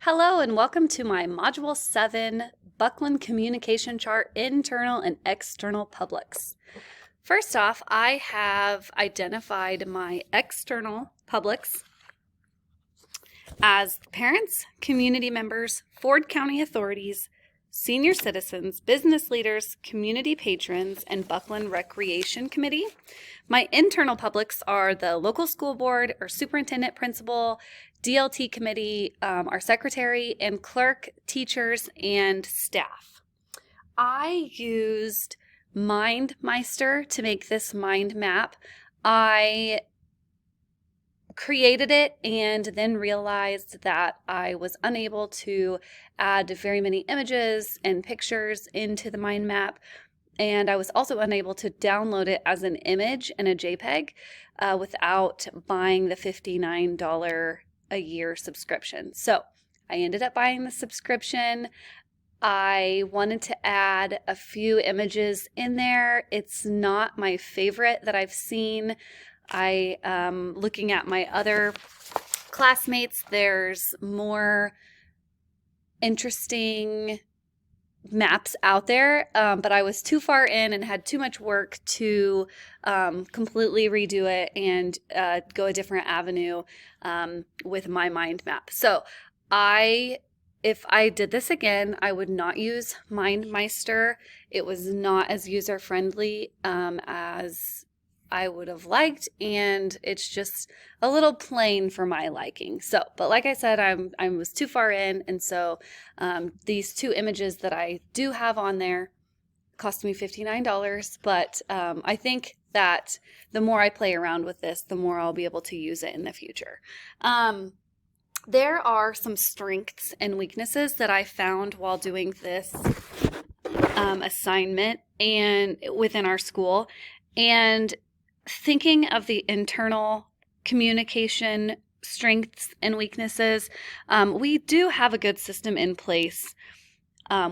Hello and welcome to my Module 7 Buckland Communication Chart Internal and External Publics. First off, I have identified my external publics as parents, community members, Ford County authorities, senior citizens, business leaders, community patrons, and Buckland Recreation Committee. My internal publics are the local school board or superintendent, principal, DLT committee, our secretary and clerk, teachers, and staff. I used MindMeister to make this mind map. I created it and then realized that I was unable to add very many images and pictures into the mind map. And I was also unable to download it as an image in a JPEG without buying the $59 a year subscription. So I ended up buying the subscription. I wanted to add a few images in there. It's not my favorite that I've seen. Looking at my other classmates, there's more interesting maps out there, but I was too far in and had too much work to completely redo it and go a different avenue with my mind map. So if I did this again, I would not use MindMeister. It was not as user-friendly as I would have liked, and it's just a little plain for my liking. So, but like I said, I was too far in, and so these two images that I do have on there cost me $59, but I think that the more I play around with this, the more I'll be able to use it in the future. There are some strengths and weaknesses that I found while doing this assignment and within our school, and thinking of the internal communication strengths and weaknesses, we do have a good system in place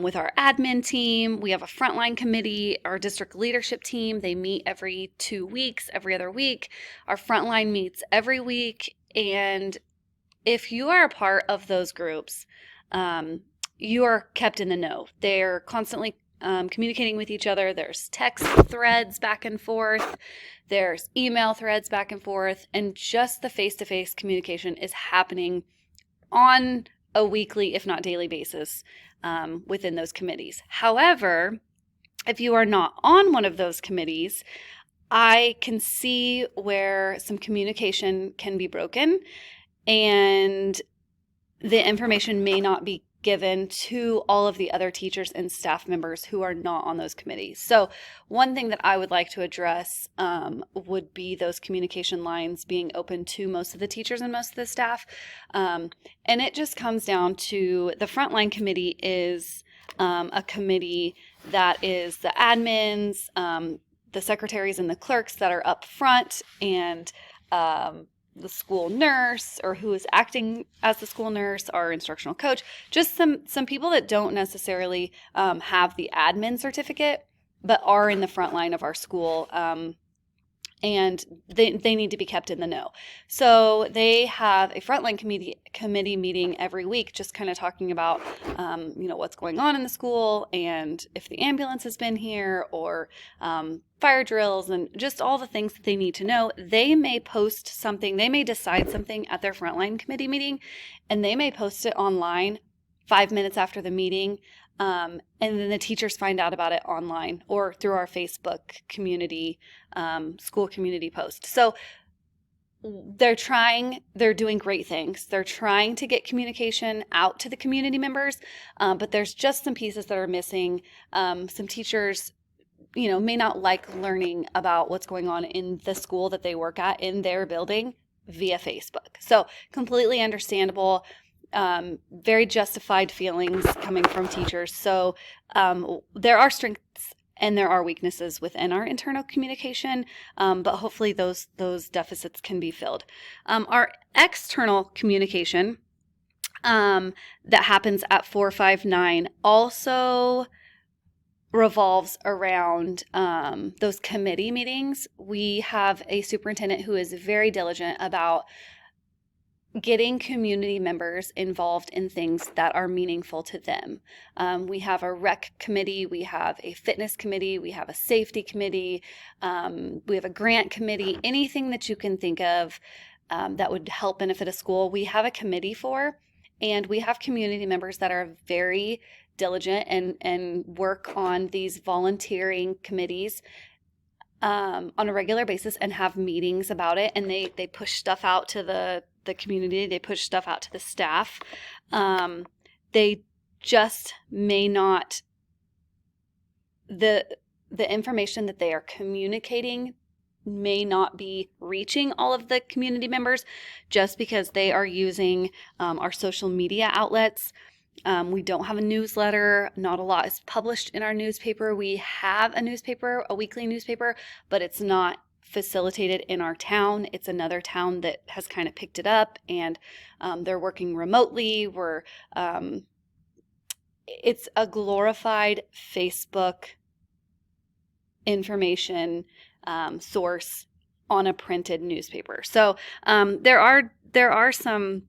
with our admin team. We have a frontline committee, our district leadership team. They meet every 2 weeks, every other week. Our frontline meets every week. And if you are a part of those groups, you are kept in the know. They're constantly communicating with each other. There's text threads back and forth. There's email threads back and forth. And just the face-to-face communication is happening on a weekly, if not daily basis within those committees. However, if you are not on one of those committees, I can see where some communication can be broken and the information may not be given to all of the other teachers and staff members who are not on those committees. So one thing that I would like to address would be those communication lines being open to most of the teachers and most of the staff. And it just comes down to the frontline committee is a committee that is the admins, the secretaries and the clerks that are up front, and the school nurse or who is acting as the school nurse, our instructional coach, just some people that don't necessarily have the admin certificate, but are in the front line of our school. And they need to be kept in the know. So they have a frontline committee meeting every week, just kind of talking about, what's going on in the school and if the ambulance has been here or fire drills and just all the things that they need to know. They may post something, they may decide something at their frontline committee meeting, and they may post it online 5 minutes after the meeting. And then the teachers find out about it online or through our Facebook community, school community post. So they're doing great things. They're trying to get communication out to the community members, but there's just some pieces that are missing. Some teachers, may not like learning about what's going on in the school that they work at in their building via Facebook. So completely understandable. Very justified feelings coming from teachers. So there are strengths and there are weaknesses within our internal communication, but hopefully those deficits can be filled. Our external communication that happens at 459 also revolves around those committee meetings. We have a superintendent who is very diligent about getting community members involved in things that are meaningful to them. We have a rec committee, we have a fitness committee, we have a safety committee, we have a grant committee, anything that you can think of that would help benefit a school, we have a committee for, and we have community members that are very diligent and work on these volunteering committees on a regular basis and have meetings about it, and they push stuff out to the community, they push stuff out to the staff. They just may not, the information that they are communicating may not be reaching all of the community members just because they are using our social media outlets. We don't have a newsletter. Not a lot is published in our newspaper. We have a newspaper, a weekly newspaper, but it's not facilitated in our town. It's another town that has kind of picked it up, and they're working remotely. It's a glorified Facebook information source on a printed newspaper. So there are some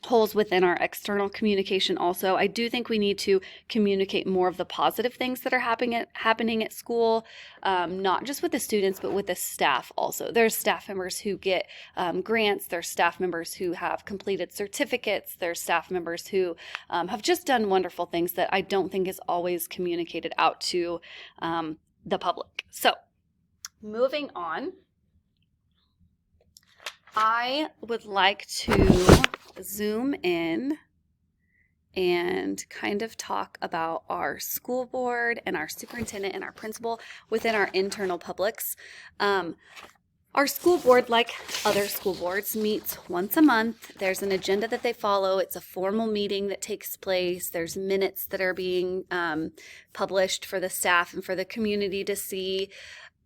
holes within our external communication also. I do think we need to communicate more of the positive things that are happening at school, not just with the students, but with the staff also. There's staff members who get grants, there's staff members who have completed certificates, there's staff members who have just done wonderful things that I don't think is always communicated out to the public. So moving on, I would like to zoom in and kind of talk about our school board and our superintendent and our principal within our internal publics. Our school board, like other school boards, meets once a month. There's an agenda that they follow. It's a formal meeting that takes place. There's minutes that are being published for the staff and for the community to see.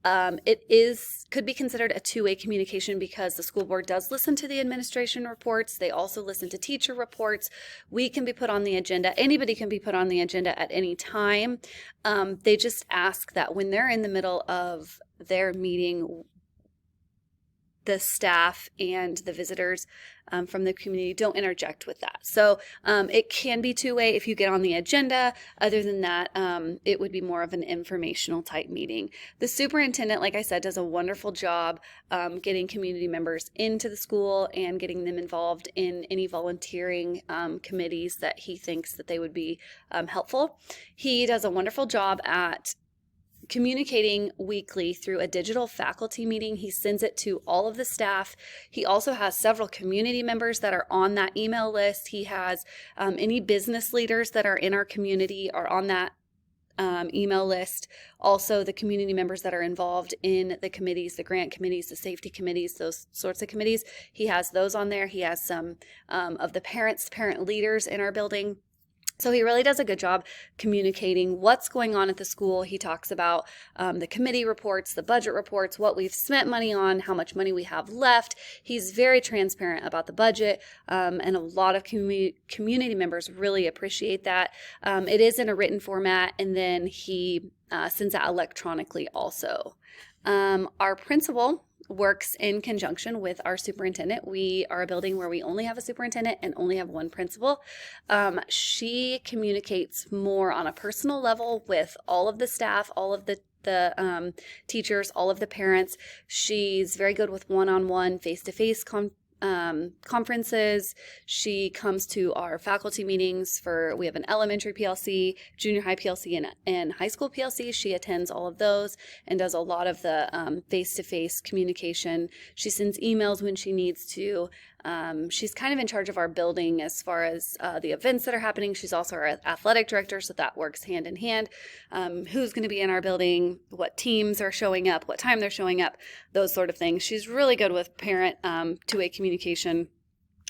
It could be considered a two-way communication because the school board does listen to the administration reports. They also listen to teacher reports. We can be put on the agenda. Anybody can be put on the agenda at any time. They just ask that when they're in the middle of their meeting, the staff and the visitors from the community don't interject with that. So it can be two-way if you get on the agenda. Other than that, it would be more of an informational type meeting. The superintendent, like I said, does a wonderful job getting community members into the school and getting them involved in any volunteering committees that he thinks that they would be helpful. He does a wonderful job at communicating weekly through a digital faculty meeting. He sends it to all of the staff. He also has several community members that are on that email list. He has any business leaders that are in our community are on that email list. Also, the community members that are involved in the committees, the grant committees, the safety committees, those sorts of committees. He has those on there. He has some of the parent leaders in our building. So he really does a good job communicating what's going on at the school. He talks about the committee reports, the budget reports, what we've spent money on, how much money we have left. He's very transparent about the budget, and a lot of community members really appreciate that. It is in a written format, and then he sends that electronically also. Our principal works in conjunction with our superintendent. We are a building where we only have a superintendent and only have one principal. She communicates more on a personal level with all of the staff, all of the teachers, all of the parents. She's very good with one-on-one, face-to-face conferences. She comes to our faculty meetings we have an elementary PLC, junior high PLC, and high school PLC. She attends all of those and does a lot of the face-to-face communication. She sends emails when she needs to. She's kind of in charge of our building as far as the events that are happening. She's also our athletic director, so that works hand in hand. Who's going to be in our building, what teams are showing up, what time they're showing up, those sort of things. She's really good with parent two-way communication.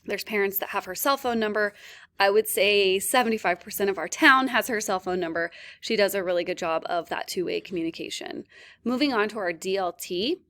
There's parents that have her cell phone number. I would say 75% of our town has her cell phone number. She does a really good job of that two-way communication. Moving on to our DLT.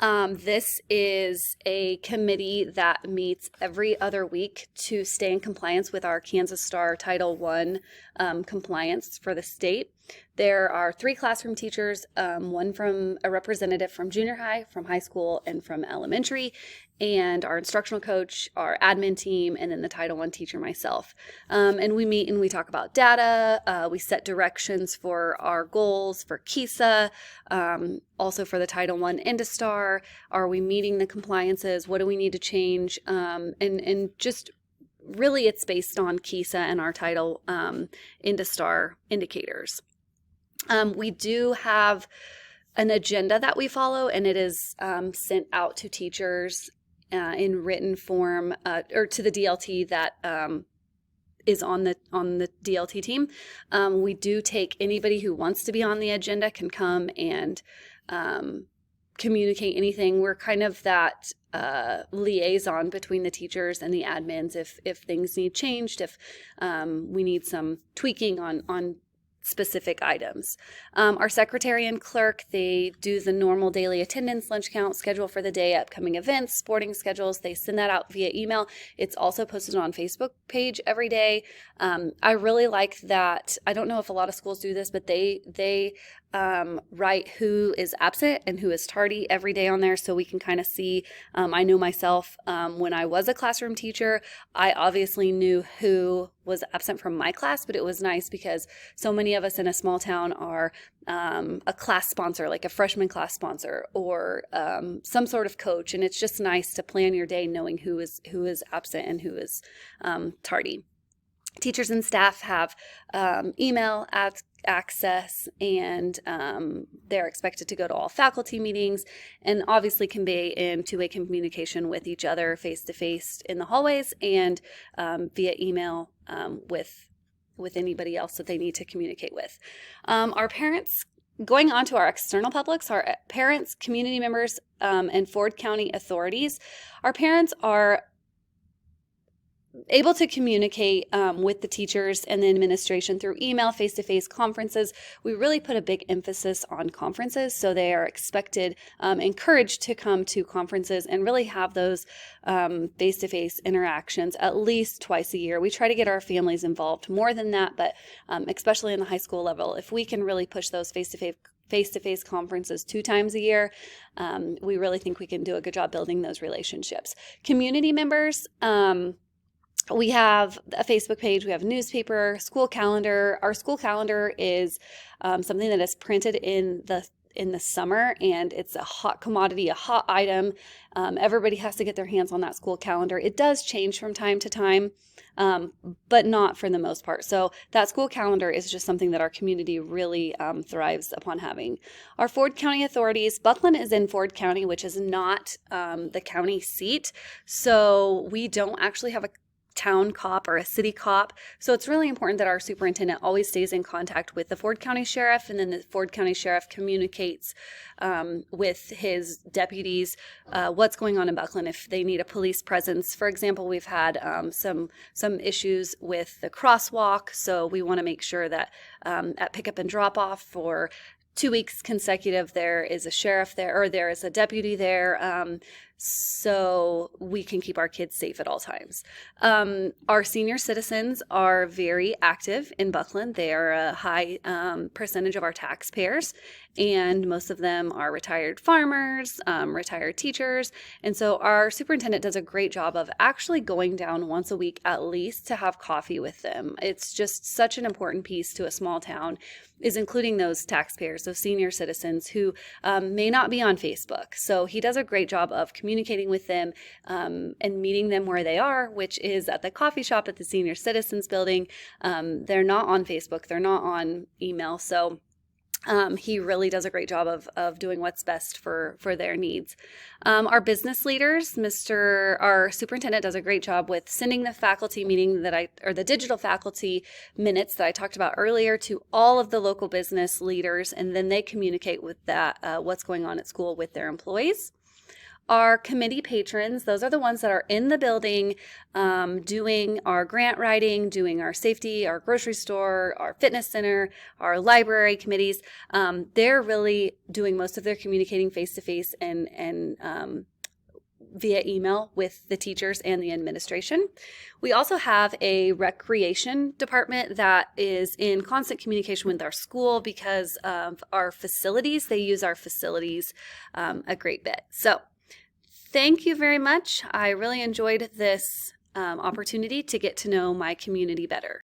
This is a committee that meets every other week to stay in compliance with our Kansas Star Title I compliance for the state. There are 3 classroom teachers, one from a representative from junior high, from high school, and from elementary, and our instructional coach, our admin team, and then the Title I teacher, myself. And we meet and we talk about data. We set directions for our goals for KISA, also for the Title I IndyStar. Are we meeting the compliances? What do we need to change? And just really it's based on KISA and our Title IndyStar indicators. We do have an agenda that we follow, and it is sent out to teachers in written form, or to the DLT that is on the DLT team. We do take anybody who wants to be on the agenda can come and communicate anything. We're kind of that liaison between the teachers and the admins if things need changed, if we need some tweaking on specific items. Our secretary and clerk, they do the normal daily attendance, lunch count, schedule for the day, upcoming events, sporting schedules. They send that out via email. It's also posted on Facebook page every day. I really like that. I don't know if a lot of schools do this, but they write who is absent and who is tardy every day on there, so we can kind of see. I know myself, when I was a classroom teacher, I obviously knew who was absent from my class, but it was nice because so many of us in a small town are a class sponsor, like a freshman class sponsor, or some sort of coach, and it's just nice to plan your day knowing who is absent and who is tardy. Teachers and staff have email access, and they're expected to go to all faculty meetings, and obviously can be in two-way communication with each other face-to-face in the hallways, and via email with anybody else that they need to communicate with. Our parents, going on to our external publics, our parents, community members, and Ford County authorities, our parents are able to communicate with the teachers and the administration through email, face-to-face conferences. We really put a big emphasis on conferences, so they are expected, encouraged to come to conferences and really have those face-to-face interactions at least twice a year. We try to get our families involved more than that, but especially in the high school level, if we can really push those face-to-face conferences 2 times a year, we really think we can do a good job building those relationships. Community members, we have a Facebook page, we have a newspaper, school calendar. Our school calendar is something that is printed in the summer, and it's a hot commodity, a hot item. Everybody has to get their hands on that school calendar. It does change from time to time, but not for the most part. So that school calendar is just something that our community really thrives upon having. Our Ford County authorities, Buckland is in Ford County, which is not the county seat. So we don't actually have a town cop or a city cop. So it's really important that our superintendent always stays in contact with the Ford County Sheriff, and then the Ford County Sheriff communicates with his deputies what's going on in Buckland if they need a police presence. For example, we've had some issues with the crosswalk, so we want to make sure that at pickup and drop off for 2 weeks consecutive, there is a sheriff there, or there is a deputy there, so we can keep our kids safe at all times. Our senior citizens are very active in Buckland. They are a high percentage of our taxpayers, and most of them are retired farmers, retired teachers, and so our superintendent does a great job of actually going down once a week at least to have coffee with them. It's just such an important piece to a small town, is including those taxpayers, those senior citizens who may not be on Facebook. So he does a great job of communicating with them and meeting them where they are, which is at the coffee shop at the Senior Citizens Building. They're not on Facebook. They're not on email. So he really does a great job of doing what's best for their needs. Our business leaders, our superintendent does a great job with sending the faculty meeting or the digital faculty minutes that I talked about earlier to all of the local business leaders, and then they communicate with that, what's going on at school with their employees. Our committee patrons, those are the ones that are in the building doing our grant writing, doing our safety, our grocery store, our fitness center, our library committees. They're really doing most of their communicating face-to-face and via email with the teachers and the administration. We also have a recreation department that is in constant communication with our school because of our facilities. They use our facilities a great bit. So thank you very much. I really enjoyed this opportunity to get to know my community better.